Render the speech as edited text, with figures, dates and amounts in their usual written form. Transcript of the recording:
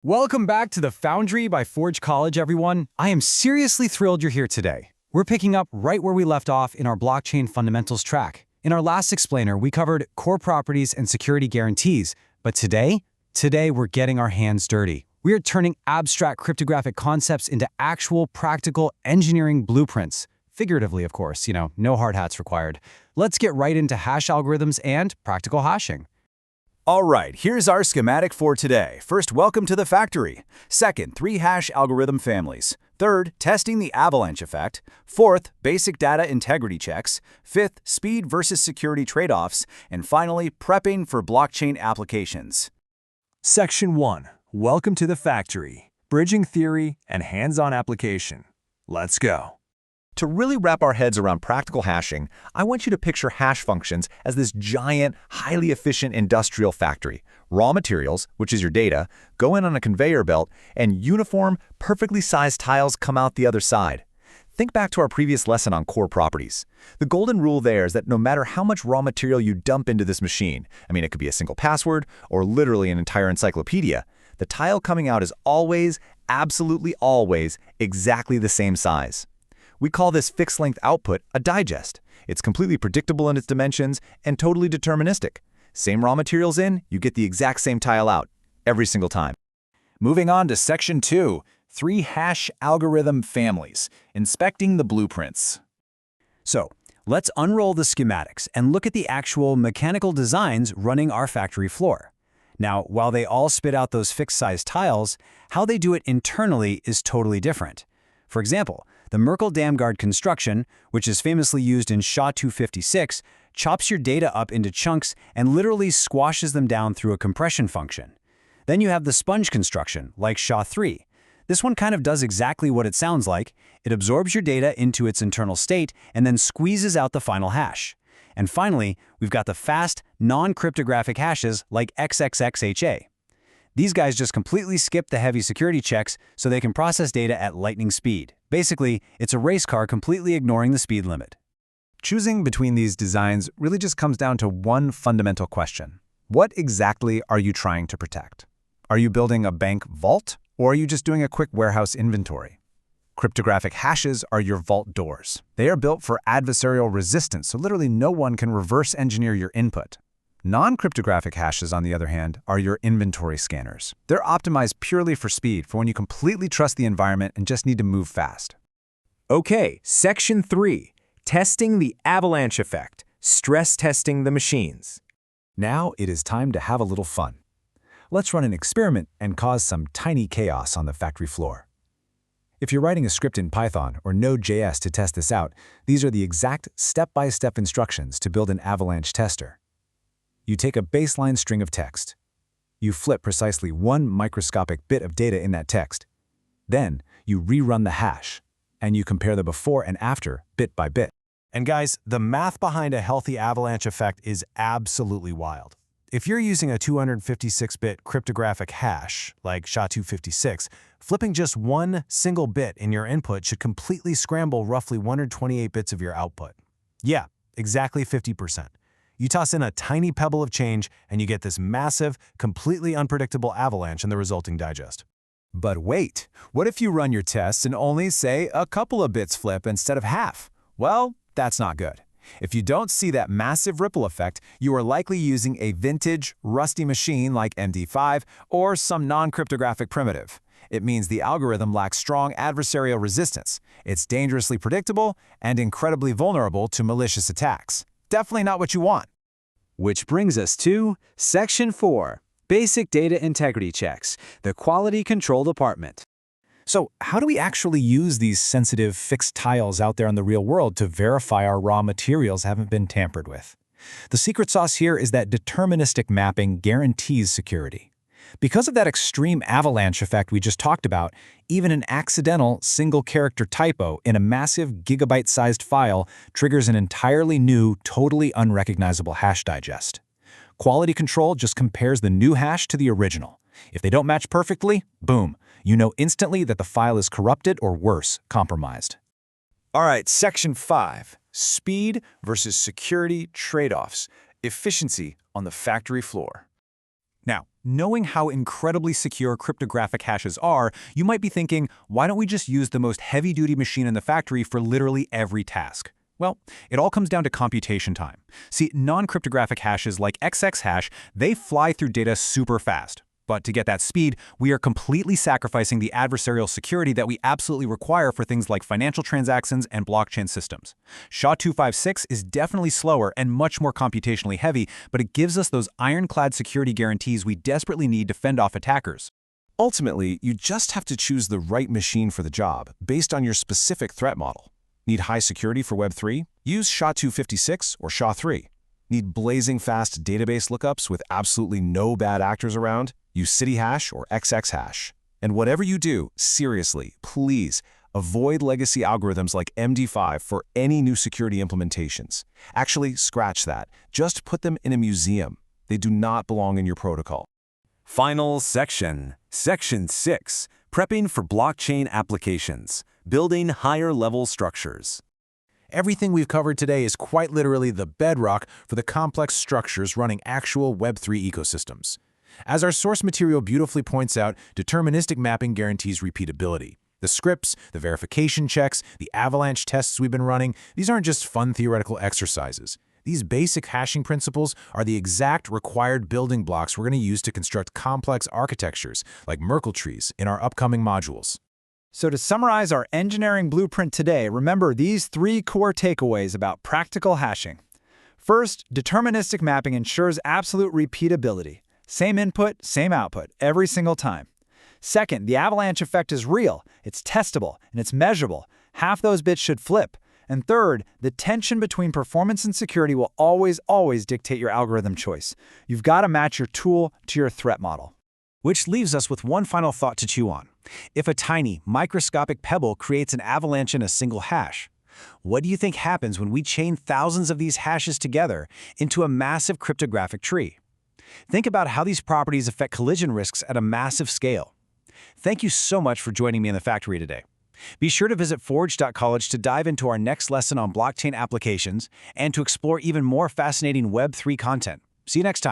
Welcome back to the Foundry by Forge College, everyone. I am seriously thrilled you're here today. We're picking up right where we left off in our blockchain fundamentals track. In our last explainer, we covered core properties and security guarantees, but today we're getting our hands dirty. We are turning abstract cryptographic concepts into actual practical engineering blueprints. Figuratively, of course, no hard hats required. Let's get right into hash algorithms and practical hashing. All right, here's our schematic for today. First, welcome to the factory. Second, 3 hash algorithm families. Third, testing the avalanche effect. Fourth, basic data integrity checks. Fifth, speed versus security trade-offs. And finally, prepping for blockchain applications. Section 1. Welcome to the factory. Bridging theory and hands-on application. Let's go. To really wrap our heads around practical hashing, I want you to picture hash functions as this giant, highly efficient industrial factory. Raw materials, which is your data, go in on a conveyor belt, and uniform, perfectly sized tiles come out the other side. Think back to our previous lesson on core properties. The golden rule there is that no matter how much raw material you dump into this machine, it could be a single password or literally an entire encyclopedia, the tile coming out is always, absolutely always, exactly the same size. We call this fixed-length output a digest. It's completely predictable in its dimensions and totally deterministic. Same raw materials in, you get the exact same tile out, every single time. Moving on to Section 2, 3 hash algorithm families, inspecting the blueprints. So, let's unroll the schematics and look at the actual mechanical designs running our factory floor. Now, while they all spit out those fixed-size tiles, how they do it internally is totally different. For example, the merkle-damgard construction, which is famously used in SHA-256, chops your data up into chunks and literally squashes them down through a compression function. Then you have the sponge construction, like SHA-3. This one kind of does exactly what it sounds like. It absorbs your data into its internal state and then squeezes out the final hash. And finally, we've got the fast, non-cryptographic hashes like XXXHA. These guys just completely skip the heavy security checks so they can process data at lightning speed. Basically, it's a race car completely ignoring the speed limit. Choosing between these designs really just comes down to one fundamental question. What exactly are you trying to protect? Are you building a bank vault, or are you just doing a quick warehouse inventory? Cryptographic hashes are your vault doors. They are built for adversarial resistance, so literally no one can reverse engineer your input. Non-cryptographic hashes, on the other hand, are your inventory scanners. They're optimized purely for speed, for when you completely trust the environment and just need to move fast. Okay, Section 3. Testing the avalanche effect. Stress testing the machines. Now it is time to have a little fun. Let's run an experiment and cause some tiny chaos on the factory floor. If you're writing a script in Python or Node.js to test this out, these are the exact step-by-step instructions to build an avalanche tester. You take a baseline string of text. You flip precisely one microscopic bit of data in that text. Then, you rerun the hash, and you compare the before and after bit by bit. And guys, the math behind a healthy avalanche effect is absolutely wild. If you're using a 256-bit cryptographic hash, like SHA-256, flipping just one single bit in your input should completely scramble roughly 128 bits of your output. Yeah, exactly 50%. You toss in a tiny pebble of change, and you get this massive, completely unpredictable avalanche in the resulting digest. But wait, what if you run your tests and only, say, a couple of bits flip instead of half? Well, that's not good. If you don't see that massive ripple effect, you are likely using a vintage, rusty machine like MD5 or some non-cryptographic primitive. It means the algorithm lacks strong adversarial resistance. It's dangerously predictable and incredibly vulnerable to malicious attacks. Definitely not what you want. Which brings us to Section 4, Basic Data Integrity Checks, the Quality Control Department. So, how do we actually use these sensitive fixed tiles out there in the real world to verify our raw materials haven't been tampered with? The secret sauce here is that deterministic mapping guarantees security. Because of that extreme avalanche effect we just talked about, even an accidental single-character typo in a massive gigabyte-sized file triggers an entirely new, totally unrecognizable hash digest. Quality control just compares the new hash to the original. If they don't match perfectly, boom, you know instantly that the file is corrupted or worse, compromised. All right, Section 5. Speed versus security trade-offs. Efficiency on the factory floor. Now, Knowing how incredibly secure cryptographic hashes are, you might be thinking, why don't we just use the most heavy-duty machine in the factory for literally every task? Well, it all comes down to computation time. See, non-cryptographic hashes like XX hash, they fly through data super fast. But to get that speed, we are completely sacrificing the adversarial security that we absolutely require for things like financial transactions and blockchain systems. SHA-256 is definitely slower and much more computationally heavy, but it gives us those ironclad security guarantees we desperately need to fend off attackers. Ultimately, you just have to choose the right machine for the job, based on your specific threat model. Need high security for Web3? Use SHA-256 or SHA-3. Need blazing fast database lookups with absolutely no bad actors around? Use CityHash or XX hash. And whatever you do, seriously, please, avoid legacy algorithms like MD5 for any new security implementations. Actually, scratch that. Just put them in a museum. They do not belong in your protocol. Final section. Section 6. Prepping for blockchain applications. Building higher-level structures. Everything we've covered today is quite literally the bedrock for the complex structures running actual Web3 ecosystems. As our source material beautifully points out, deterministic mapping guarantees repeatability. The scripts, the verification checks, the avalanche tests we've been running, these aren't just fun theoretical exercises. These basic hashing principles are the exact required building blocks we're going to use to construct complex architectures, like Merkle trees, in our upcoming modules. So to summarize our engineering blueprint today, remember these 3 core takeaways about practical hashing. First, deterministic mapping ensures absolute repeatability. Same input, same output, every single time. Second, the avalanche effect is real, it's testable, and it's measurable. Half those bits should flip. And third, the tension between performance and security will always dictate your algorithm choice. You've got to match your tool to your threat model. Which leaves us with one final thought to chew on. If a tiny, microscopic pebble creates an avalanche in a single hash, what do you think happens when we chain thousands of these hashes together into a massive cryptographic tree? Think about how these properties affect collision risks at a massive scale. Thank you so much for joining me in the factory today. Be sure to visit forge.college to dive into our next lesson on blockchain applications and to explore even more fascinating Web3 content. See you next time.